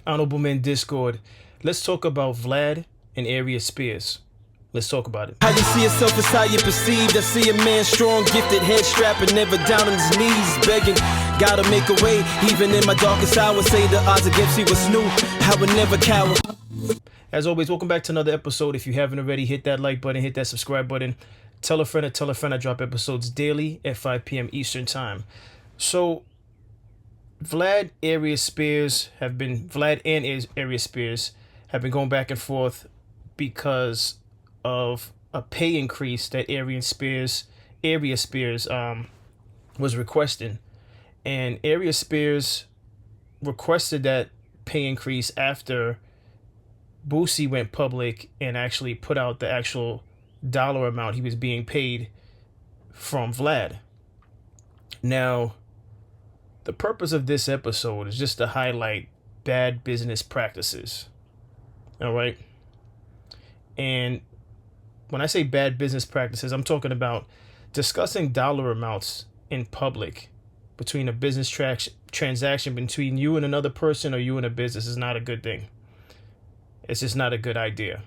Honorable Men Discord. Let's talk about Vlad and Aries Spears. Let's talk about it. How you see yourself is how you perceived. I see a man strong, gifted, head strapping, never down on his knees, begging. Gotta make a way, even in my darkest hour. Say the odds against me was new. I would never cower. As always, welcome back to another episode. If you haven't already, hit that like button, hit that subscribe button. Tell a friend or tell a friend. I drop episodes daily at 5 p.m. Eastern Time. So, Vlad and Aries Spears have been going back and forth because of a pay increase that Aries Spears was requesting. And Aries Spears requested that pay increase after Boosie went public and actually put out the actual dollar amount he was being paid from Vlad. Now, the purpose of this episode is just to highlight bad business practices. All right? And when I say bad business practices, I'm talking about discussing dollar amounts in public between a business transaction between you and another person or you and a business is not a good thing. It's just not a good idea.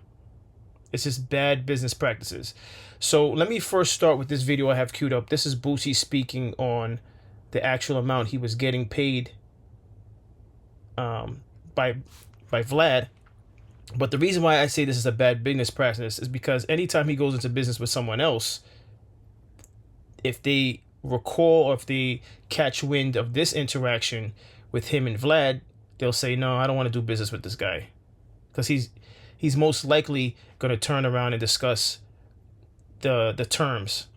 It's just bad business practices. So let me first start with this video I have queued up. This is Boosie speaking on the actual amount he was getting paid by Vlad. But the reason why I say this is a bad business practice is because anytime he goes into business with someone else, if they recall or if they catch wind of this interaction with him and Vlad, they'll say, no, I don't want to do business with this guy. Because he's most likely going to turn around and discuss the terms.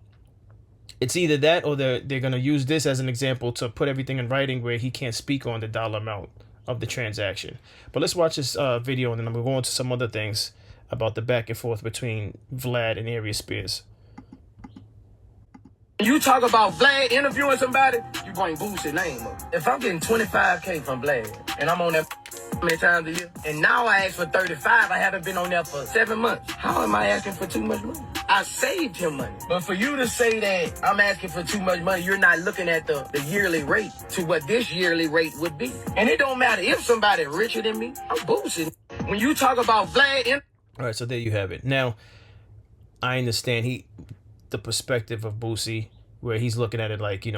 It's either that or they're going to use this as an example to put everything in writing where he can't speak on the dollar amount of the transaction. But let's watch this video and then I'm going to go into some other things about the back and forth between Vlad and Aries Spears. You talk about Vlad interviewing somebody, you bring Boosie's name up. If I'm getting 25K from Vlad and I'm on that many times a year, and now I ask for 35, I haven't been on there for 7 months. How am I asking for too much money? I saved him money. But for you to say that I'm asking for too much money, you're not looking at the yearly rate to what this yearly rate would be. And it don't matter if somebody richer than me, I'm Boosie. When you talk about Vlad... All right, so there you have it. Now, I understand the perspective of Boosie, where he's looking at it like,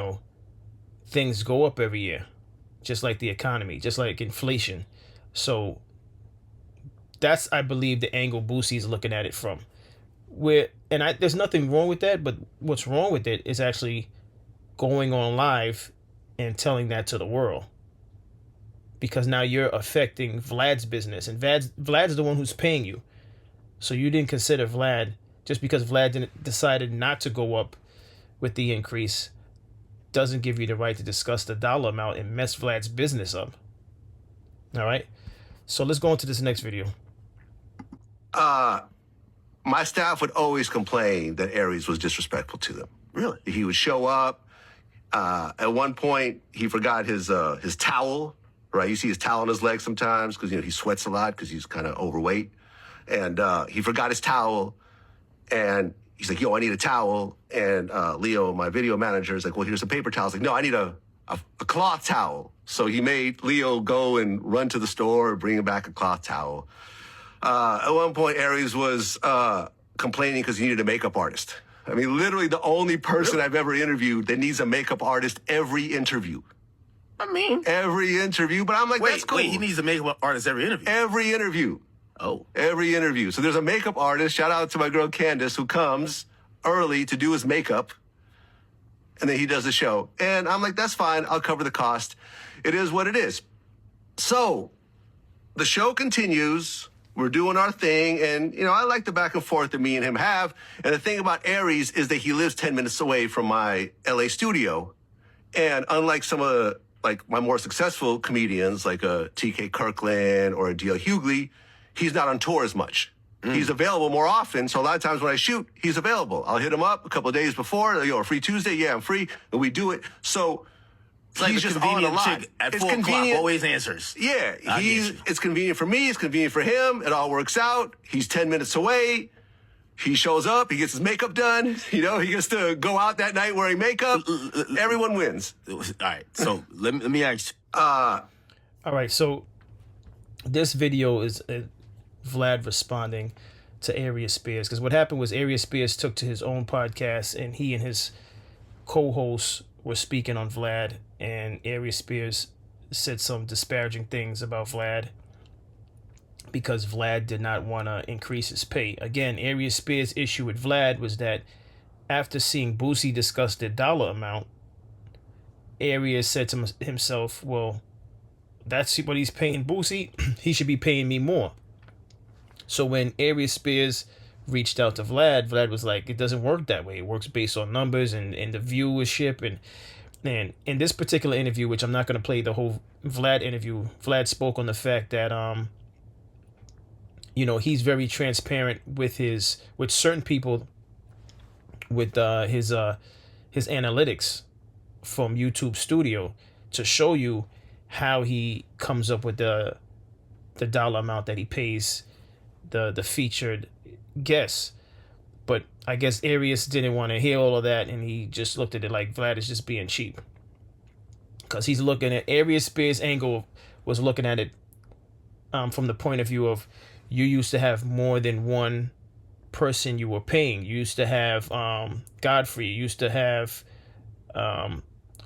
things go up every year, just like the economy, just like inflation. So that's, I believe, the angle Boosie's looking at it from. There's nothing wrong with that, but what's wrong with it is actually going on live and telling that to the world. Because now you're affecting Vlad's business, and Vlad's the one who's paying you. So you didn't consider Vlad. Just because Vlad decided not to go up with the increase doesn't give you the right to discuss the dollar amount and mess Vlad's business up. All right? So let's go into this next video. My staff would always complain that Aries was disrespectful to them. Really? He would show up. At one point, he forgot his towel, right? You see his towel on his leg sometimes because, he sweats a lot because he's kind of overweight. And he forgot his towel. And he's like, yo, I need a towel. And Leo, my video manager, is like, well, here's some paper towels. Like, no, I need a cloth towel. So he made Leo go and run to the store and bring him back a cloth towel. At one point, Aries was complaining because he needed a makeup artist. I mean, literally the only person I've ever interviewed that needs a makeup artist every interview. Every interview. But I'm like, that's cool. Wait, he needs a makeup artist every interview? Every interview. Oh. Every interview. So there's a makeup artist, shout out to my girl Candace, who comes early to do his makeup. And then he does the show. And I'm like, that's fine. I'll cover the cost. It is what it is. So the show continues. We're doing our thing. And, I like the back and forth that me and him have. And the thing about Aries is that he lives 10 minutes away from my LA studio. And unlike some of the, my more successful comedians, like a TK Kirkland or a D.L. Hughley, he's not on tour as much. He's available more often, so a lot of times when I shoot, he's available. I'll hit him up a couple of days before, a free Tuesday, yeah, I'm free, and we do it. So it's like he's the just on a convenient lot. chick at It's 4 o'clock, convenient. always answers. Yeah, I get you. it's convenient for me, it's convenient for him, it all works out. He's 10 minutes away. He shows up, he gets his makeup done, he gets to go out that night wearing makeup. Everyone wins. All right, so let me ask. All right, so this video is Vlad responding to Aries Spears, because what happened was Aries Spears took to his own podcast, and he and his co-hosts were speaking on Vlad, and Aries Spears said some disparaging things about Vlad because Vlad did not want to increase his pay. Again, Aries Spears' issue with Vlad was that after seeing Boosie discuss the dollar amount, Aries said to himself, well, that's what he's paying Boosie. He should be paying me more. So when Aries Spears reached out to Vlad, Vlad was like, it doesn't work that way. It works based on numbers and the viewership. And in this particular interview, which I'm not going to play the whole Vlad interview, Vlad spoke on the fact that, he's very transparent with certain people, with his analytics from YouTube Studio, to show you how he comes up with the dollar amount that he pays the featured guests. But I guess Aries didn't want to hear all of that, and he just looked at it like Vlad is just being cheap, because he's looking at Aries Spears' angle was looking at it from the point of view of, you used to have more than one person you were paying. You used to have Godfrey, you used to have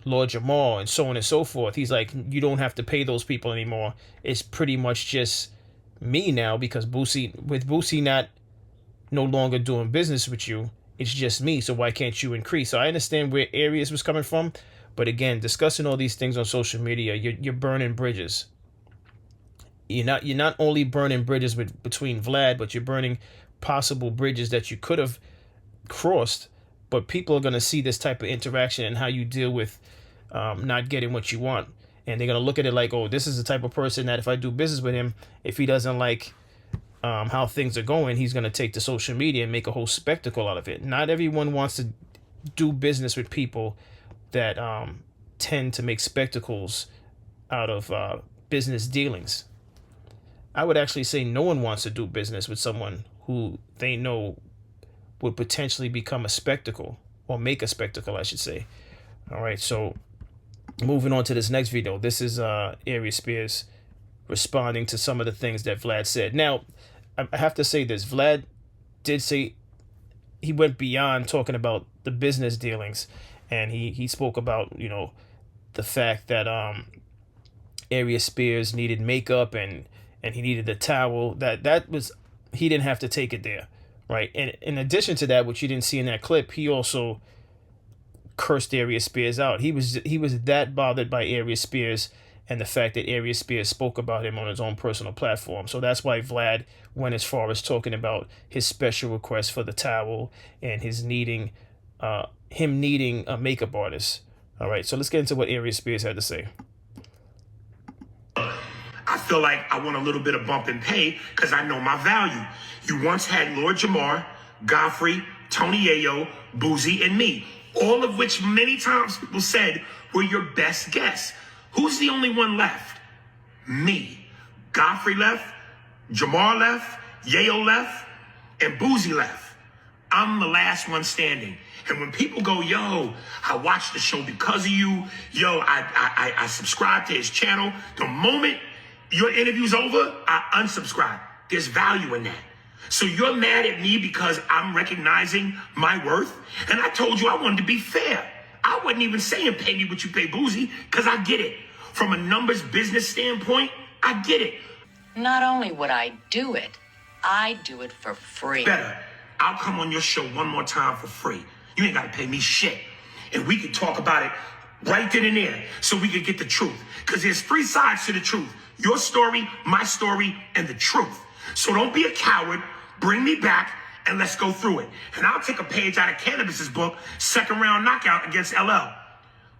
Lord Jamal, and so on and so forth. He's like, you don't have to pay those people anymore. It's pretty much just me now, because Boosie no longer doing business with you, it's just me. So why can't you increase? So I understand where Aries was coming from, but again, discussing all these things on social media, you're burning bridges. You're not only burning bridges between Vlad, but you're burning possible bridges that you could have crossed. But people are going to see this type of interaction and how you deal with not getting what you want. And they're going to look at it like, oh, this is the type of person that if I do business with him, if he doesn't like how things are going, he's going to take to social media and make a whole spectacle out of it. Not everyone wants to do business with people that tend to make spectacles out of business dealings. I would actually say no one wants to do business with someone who they know would potentially become a spectacle, or make a spectacle, I should say. All right, so moving on to this next video. This is Aries Spears responding to some of the things that Vlad said. Now, I have to say this. Vlad did say he went beyond talking about the business dealings, and he spoke about, the fact that Aries Spears needed makeup and he needed the towel. That was, he didn't have to take it there, right? And in addition to that, which you didn't see in that clip, he also cursed Aries Spears out. He was that bothered by Aries Spears and the fact that Aries Spears spoke about him on his own personal platform. So that's why Vlad went as far as talking about his special request for the towel and his needing a makeup artist. All right, so let's get into what Aries Spears had to say. I feel like I want a little bit of bump in pay because I know my value. You once had Lord Jamar, Godfrey, Tony Yayo, Boosie, and me, all of which many times people said were your best guests. Who's the only one left? Me. Godfrey left, Jamar left, Yayo left, and Boosie left. I'm the last one standing. And when people go, yo, I watched the show because of you, yo, I subscribe to his channel, the moment your interview's over, I unsubscribe. There's value in that. So you're mad at me because I'm recognizing my worth? And I told you I wanted to be fair. I wasn't even saying pay me what you pay Boosie, because I get it. From a numbers business standpoint, I get it. Not only would I do it, I do it for free. Better, I'll come on your show one more time for free. You ain't got to pay me shit. And we can talk about it right then and there so we can get the truth. Because there's three sides to the truth. Your story, my story, and the truth. So don't be a coward. Bring me back and let's go through it. And I'll take a page out of Cannabis's book, Second Round Knockout against LL.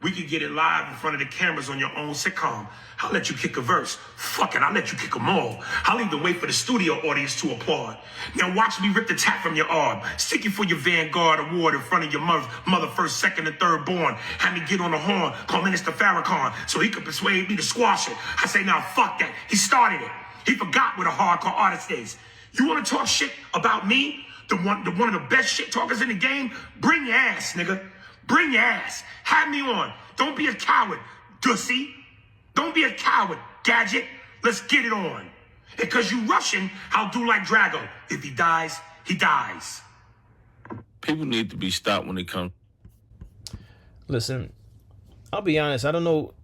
We could get it live in front of the cameras on your own sitcom. I'll let you kick a verse. Fuck it, I'll let you kick them all. I'll even wait for the studio audience to applaud. Now watch me rip the tap from your arm. Stick you for your Vanguard Award in front of your mother first, second, and third born. Have me get on the horn, call Minister Farrakhan, so he could persuade me to squash it. I say, now fuck that. He started it. He forgot what a hardcore artist is. You want to talk shit about me? The one of the best shit talkers in the game? Bring your ass, nigga. Bring your ass. Have me on. Don't be a coward, Dussy. Don't be a coward, Gadget. Let's get it on. Because you rushing, I'll do like Drago. If he dies, he dies. People need to be stopped when it comes. Listen, I'll be honest. I don't know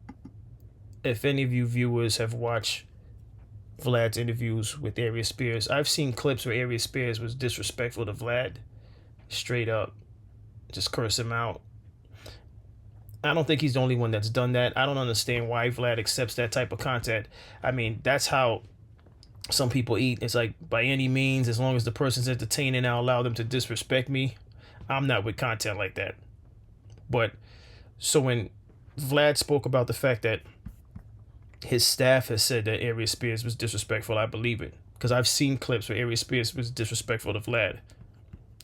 if any of you viewers have watched Vlad's interviews with Aries Spears. I've seen clips where Aries Spears was disrespectful to Vlad, straight up, just curse him out. I don't think he's the only one that's done that. I don't understand why Vlad accepts that type of content. I mean, that's how some people eat. It's like, by any means, as long as the person's entertaining, I'll allow them to disrespect me. I'm not with content like that. But so when Vlad spoke about the fact that his staff has said that Aries Spears was disrespectful, I believe it. Because I've seen clips where Aries Spears was disrespectful to Vlad.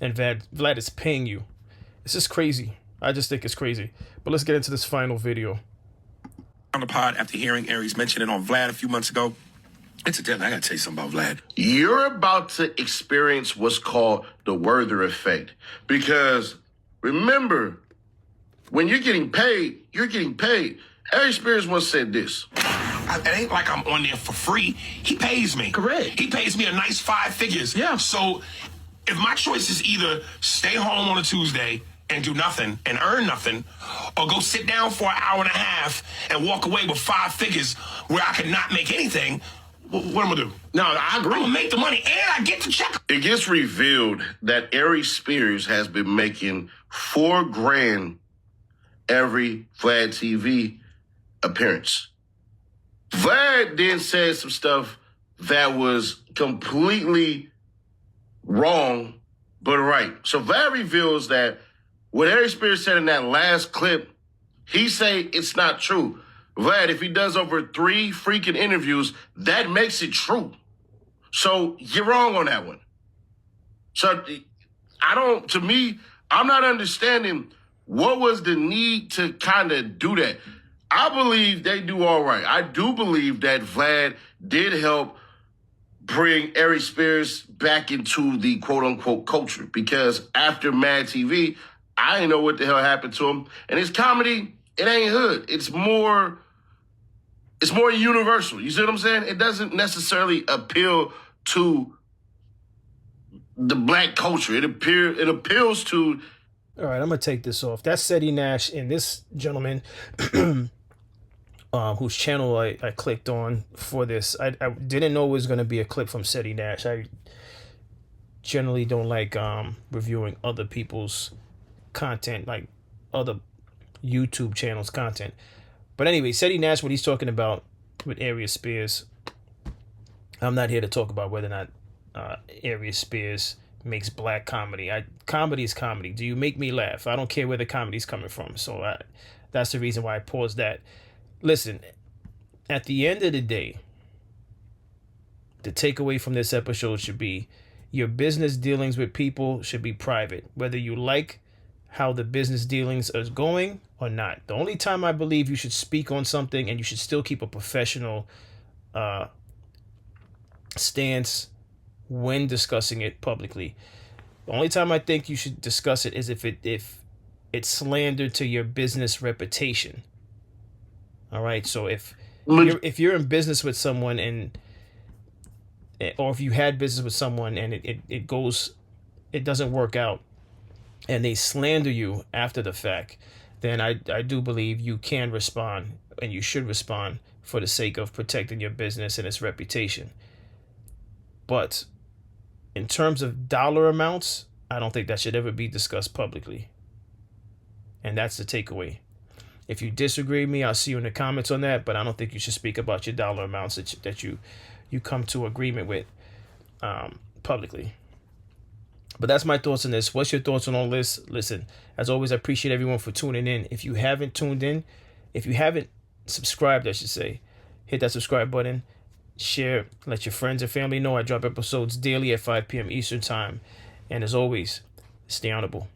And Vlad is paying you. It's just crazy. I just think it's crazy. But let's get into this final video. On the pod after hearing Aries mention it on Vlad a few months ago. Incidentally, I gotta tell you something about Vlad. You're about to experience what's called the Werther effect. Because remember, when you're getting paid, you're getting paid. Aries Spears once said this. It ain't like I'm on there for free. He pays me. Correct. He pays me a nice 5 figures. Yeah. So if my choice is either stay home on a Tuesday and do nothing and earn nothing, or go sit down for an hour and a half and walk away with 5 figures where I could not make anything, what am I gonna do? No, I agree. I'm gonna make the money and I get the check. It gets revealed that Aries Spears has been making $4,000 every Vlad TV appearance. Vlad then said some stuff that was completely wrong, but right. So Vlad reveals that what Aries Spears said in that last clip, he say it's not true. Vlad, if he does over 3 freaking interviews, that makes it true. So you're wrong on that one. So to me, I'm not understanding what was the need to kind of do that. I believe they do all right. I do believe that Vlad did help bring Aries Spears back into the quote-unquote culture, because after Mad TV, I didn't know what the hell happened to him. And his comedy, it ain't hood. It's more universal. You see what I'm saying? It doesn't necessarily appeal to the black culture. It appeals to... All right, I'm going to take this off. That's Seti Nash, and this gentleman... whose channel I clicked on for this. I didn't know it was going to be a clip from Seti Nash. I generally don't like reviewing other people's content, like other YouTube channels' content. But anyway, Seti Nash, what he's talking about with Aries Spears, I'm not here to talk about whether or not Aries Spears makes black comedy. Comedy is comedy. Do you make me laugh? I don't care where the comedy's coming from. So that's the reason why I paused that. Listen, at the end of the day, the takeaway from this episode should be your business dealings with people should be private, whether you like how the business dealings are going or not. The only time I believe you should speak on something, and you should still keep a professional stance when discussing it publicly. The only time I think you should discuss it is if it's slander to your business reputation. All right, so if you're in business with someone or if you had business with someone and it doesn't work out, and they slander you after the fact, then I do believe you can respond, and you should respond for the sake of protecting your business and its reputation. But in terms of dollar amounts, I don't think that should ever be discussed publicly. And that's the takeaway. If you disagree with me, I'll see you in the comments on that, but I don't think you should speak about your dollar amounts that you come to agreement with publicly. But that's my thoughts on this. What's your thoughts on all this? Listen, as always, I appreciate everyone for tuning in. If you haven't tuned in, if you haven't subscribed, I should say, hit that subscribe button, share, let your friends and family know I drop episodes daily at 5 p.m. Eastern Time. And as always, stay honorable.